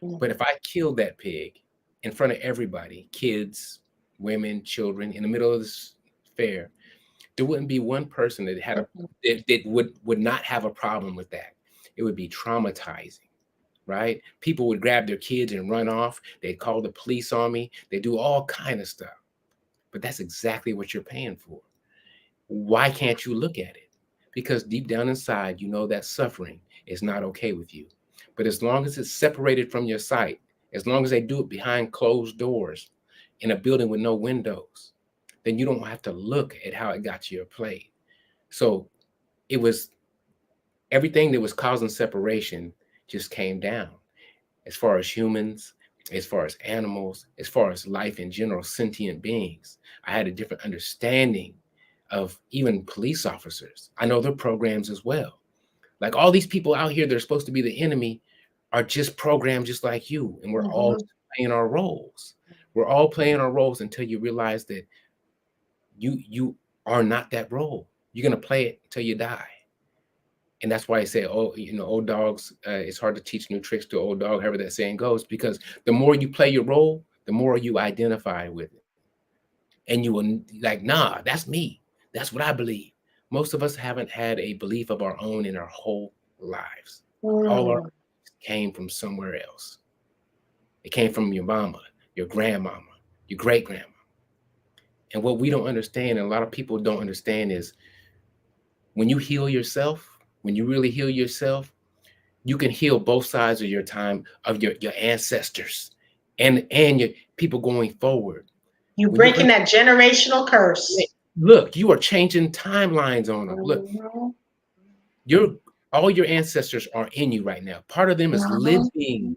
But Mhm. if I killed that pig in front of everybody, kids, women, children, in the middle of this fair, there wouldn't be one person that had Mhm. that would not have a problem with that. It would be traumatizing, right? People would grab their kids and run off. They'd call the police on me. They do all kind of stuff. But that's exactly what you're paying for. Why can't you look at it? Because deep down inside, you know that suffering is not okay with you. But as long as it's separated from your sight, as long as they do it behind closed doors in a building with no windows, then you don't have to look at how it got to your plate. So it was everything that was causing separation just came down as far as humans, as far as animals, as far as life in general, sentient beings. I had a different understanding of even police officers. I know their programs as well. Like all these people out here that are supposed to be the enemy are just programmed just like you. And we're all Mhm. playing our roles. We're all playing our roles until you realize that you are not that role. You're gonna play it until you die. And that's why I say, oh, old dogs, it's hard to teach new tricks to old dog, however that saying goes, because the more you play your role, the more you identify with it. And you will like, nah, that's me. That's what I believe. Most of us haven't had a belief of our own in our whole lives. All our Mhm. came from somewhere else. It came from your mama, your grandmama, your great grandma. And what we don't understand, and a lot of people don't understand, is when you heal yourself, when you really heal yourself, you can heal both sides of your time of your ancestors and your people going forward. You When you breaking that generational curse. look, you are changing timelines on them. Look, Mhm. your all your ancestors are in you right now. Part of them is Mhm.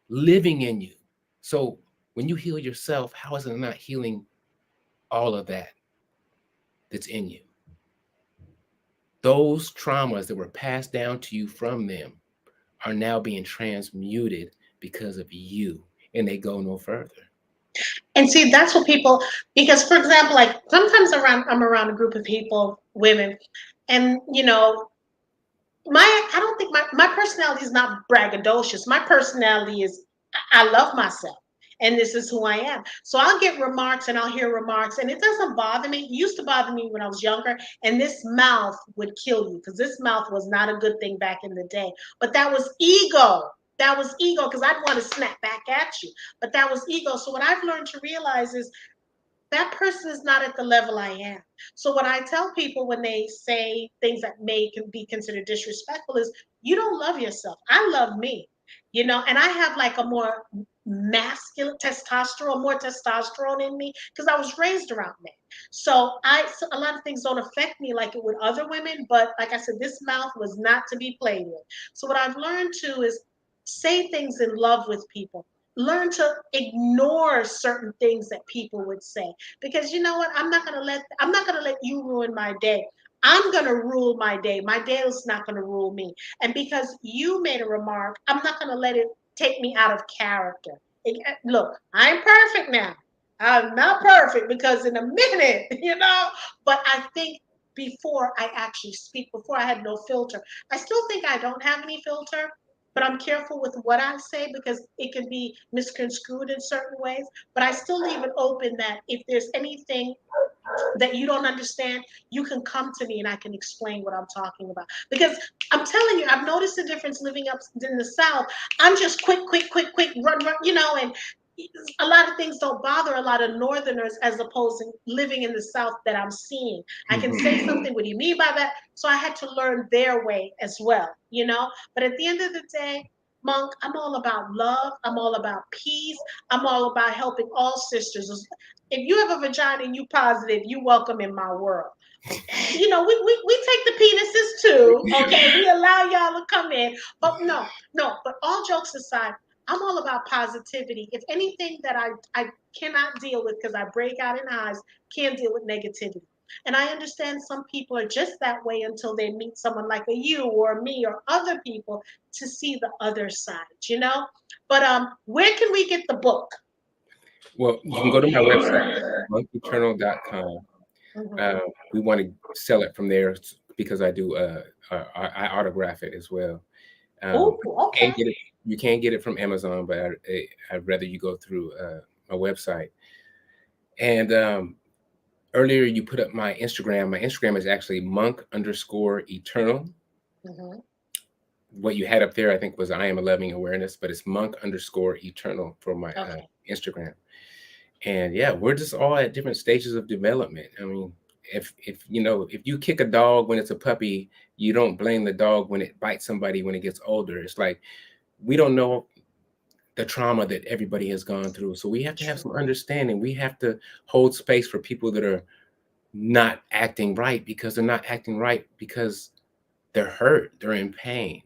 living in you. So when you heal yourself, how is it not healing all of that that's in you? Those traumas that were passed down to you from them are now being transmuted because of you, and they go no further. And see, that's what people, because for example, like sometimes I'm around a group of people, women, and I don't think my personality is not braggadocious. My personality is I love myself. And this is who I am. So I'll get remarks and I'll hear remarks, and it doesn't bother me. It used to bother me when I was younger, and this mouth would kill you because this mouth was not a good thing back in the day. But that was ego. That was ego because I'd want to snap back at you. But that was ego. So what I've learned to realize is that person is not at the level I am. So what I tell people when they say things that may can be considered disrespectful is you don't love yourself. I love me. And I have like a more masculine testosterone, more testosterone in me because I was raised around men. So a lot of things don't affect me like it would other women, but like I said, this mouth was not to be played with. So what I've learned to is say things in love with people, learn to ignore certain things that people would say, because you know what, I'm not going to let you ruin my day. I'm going to rule my day. My day is not going to rule me. And because you made a remark, I'm not going to let it take me out of character. Look, I'm perfect now. I'm not perfect because in a minute, but I think before I actually speak, before I had no filter, I still think I don't have any filter, but I'm careful with what I say because it can be misconstrued in certain ways. But I still leave it open that if there's anything that you don't understand, you can come to me and I can explain what I'm talking about. Because I'm telling you, I've noticed the difference living up in the South. I'm just quick, run, and a lot of things don't bother a lot of Northerners as opposed to living in the South that I'm seeing. I can say something, what do you mean by that? So I had to learn their way as well. But at the end of the day, Monk, I'm all about love. I'm all about peace. I'm all about helping all sisters. If you have a vagina and you positive, you welcome in my world. We take the penises too, okay? We allow y'all to come in. But no, but all jokes aside, I'm all about positivity. If anything that I cannot deal with because I break out in hives, can't deal with negativity. And I understand some people are just that way until they meet someone like you or me or other people to see the other side. But where can we get the book? Well, you can go to my website, monketernal.com. Mhm. We want to sell it from there because I do I autograph it as well. Oh, You can't okay. get it. You can't get it from Amazon, but I'd rather you go through my website. And earlier you put up my Instagram. My Instagram is actually monk_eternal. Mhm. What you had up there, I think, was I am a loving awareness, but it's monk_eternal for my Okay. Instagram. And yeah, we're just all at different stages of development. I mean, if you kick a dog when it's a puppy, you don't blame the dog when it bites somebody when it gets older. It's like we don't know the trauma that everybody has gone through. So we have to have True. some understanding. We have to hold space for people that are not acting right because they're not acting right because they're hurt, they're in pain,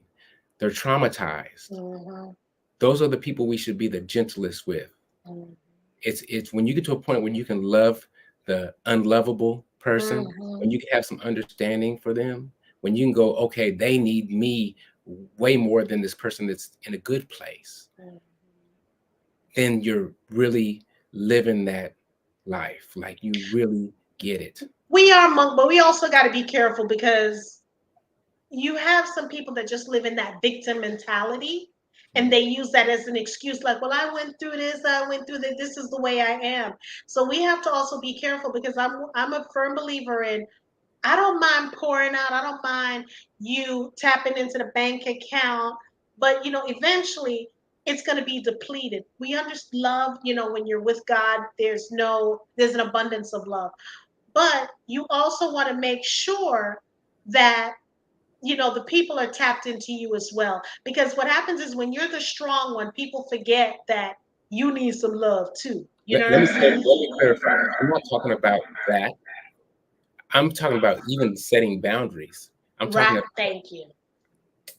they're traumatized. Mhm. Those are the people we should be the gentlest with. Mhm. It's when you get to a point when you can love the unlovable person, when Mhm. you can have some understanding for them, when you can go, okay, they need me way more than this person that's in a good place, Mhm. then you're really living that life. Like you really get it. We are Monk, but we also got to be careful because you have some people that just live in that victim mentality and they use that as an excuse like, well, I went through this, I went through that, this is the way I am. So we have to also be careful because I'm a firm believer in, I don't mind pouring out, I don't mind you tapping into the bank account, but eventually it's going to be depleted. We understand love, when you're with God, there's an abundance of love, but you also want to make sure that the people are tapped into you as well. Because what happens is when you're the strong one, people forget that you need some love too. You know what I'm saying? Let me clarify. I'm not talking about that. I'm talking about even setting boundaries. I'm Right. talking about Thank you.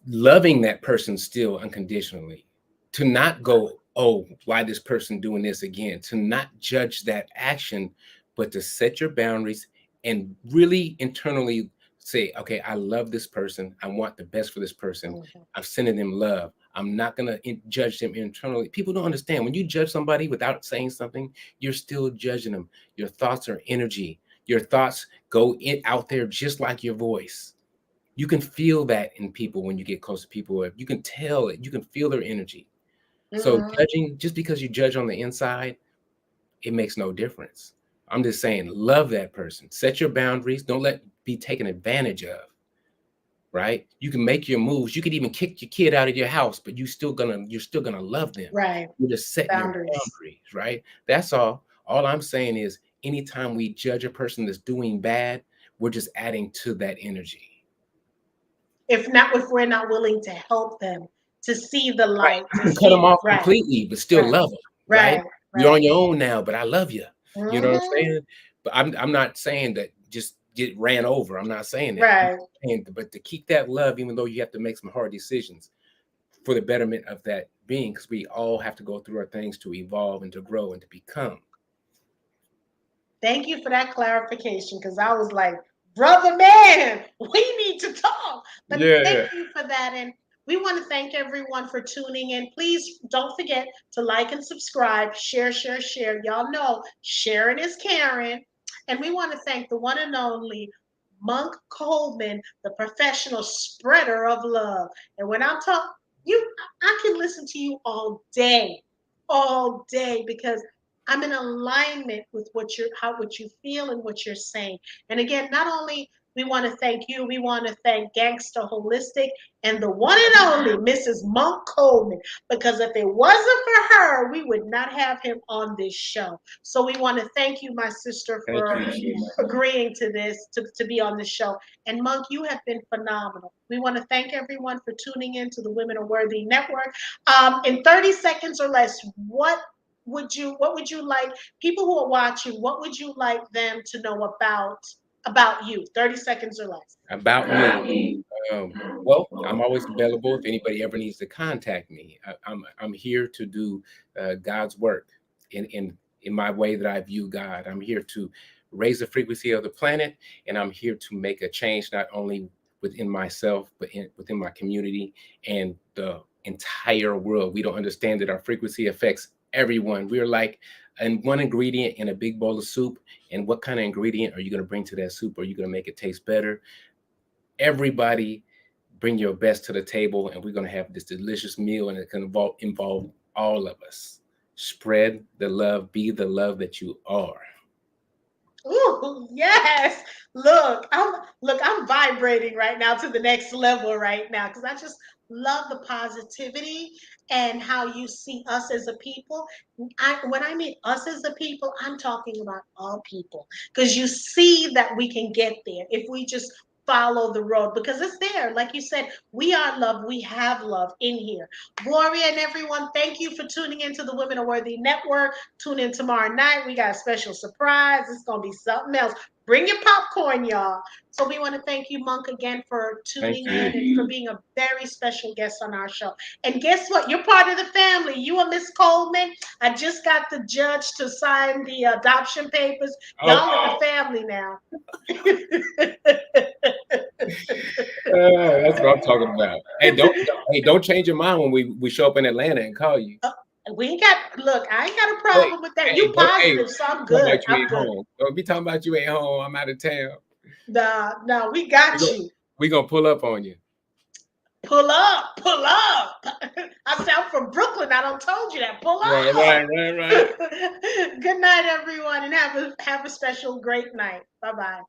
loving that person still unconditionally, to not go, oh, why this person doing this again, to not judge that action, but to set your boundaries and really internally say, okay, I love this person, I want the best for this person, Mhm. I'm sending them love, I'm not going to judge them internally. People don't understand, when you judge somebody without saying something, you're still judging them. Your thoughts are energy. Your thoughts go out there just like your voice. You can feel that in people when you get close to people. You can tell it. You can feel their energy. So Mhm. judging, just because you judge on the inside, it makes no difference. I'm just saying, love that person. Set your boundaries. Don't let be taken advantage of. Right? You can make your moves. You could even kick your kid out of your house, but you're still gonna love them. Right. You're just setting your Boundaries. boundaries, right? That's all. All I'm saying is, anytime we judge a person that's doing bad, we're just adding to that energy. If we're not willing to help them to see the Right. light, You to can cut them see off right, completely, but still right, love them, right? right, You're right. on your own now, but I love you. You know what I'm Hmm. saying? But I'm not saying that just get ran over. I'm not saying that. I'm Right. saying, but to keep that love, even though you have to make some hard decisions for the betterment of that being, because we all have to go through our things to evolve and to grow and to become. Thank you for that clarification because I was like, brother man, we need to talk. But Yeah. thank you for that. And we want to thank everyone for tuning in. Please don't forget to like and subscribe, share, share, share. Y'all know sharing is caring. And we want to thank the one and only Monk Coleman, the professional spreader of love. And when I'm talking, I can listen to you all day because I'm in alignment with what you feel and what you're saying. And again, not only we want to thank you, we want to thank Gangster Holistic and the one and only Mrs. Monk Coleman, because if it wasn't for her, we would not have him on this show. So we want to thank you, my sister, Thank for you so much. agreeing to this, to be on the show. And Monk, you have been phenomenal. We want to thank everyone for tuning in to the Women Are Worthy Network. In 30 seconds or less, what would you like people who are watching, what would you like them to know about you? 30 seconds or less. About me. Well, I'm always available if anybody ever needs to contact me. I'm here to do God's work in my way that I view God. I'm here to raise the frequency of the planet, and I'm here to make a change not only within myself, but within my community and the entire world. We don't understand that our frequency affects everyone. We're like and one ingredient in a big bowl of soup. And what kind of ingredient are you going to bring to that soup? Are you going to make it taste better? Everybody bring your best to the table, and we're going to have this delicious meal, and it can involve all of us. Spread the love, be the love that you are. Ooh, yes. I'm vibrating right now to the next level right now because I just love the positivity and how you see us as a people. When I mean us as a people, I'm talking about all people because you see that we can get there if we just follow the road because it's there. Like you said, we are love. We have love in here. Gloria and everyone, thank you for tuning into the Women Are Worthy Network. Tune in tomorrow night. We got a special surprise. It's going to be something else. Bring your popcorn, y'all. So we want to thank you, Monk, again for Thank tuning in you. and for being a very special guest on our show. And guess what? You're part of the family. You and Miss Coleman. I just got the judge to sign the adoption papers. Y'all Oh, in the family now. that's what I'm talking about. Hey, don't change your mind when we show up in Atlanta and call you. We ain't got, look, I ain't got a Hey, problem with that. hey, You don't hey, positive, so I'm talk about good. you I'm ain't good. home. Don't be talking about you ain't home. I'm out of town. Nah, nah, we We got go, you. we gonna pull up on you. Pull up, pull up. I said I'm from Brooklyn. I don't told you that. Pull Right, up. right, right, right. Good night, everyone, and have a special great night. Bye bye.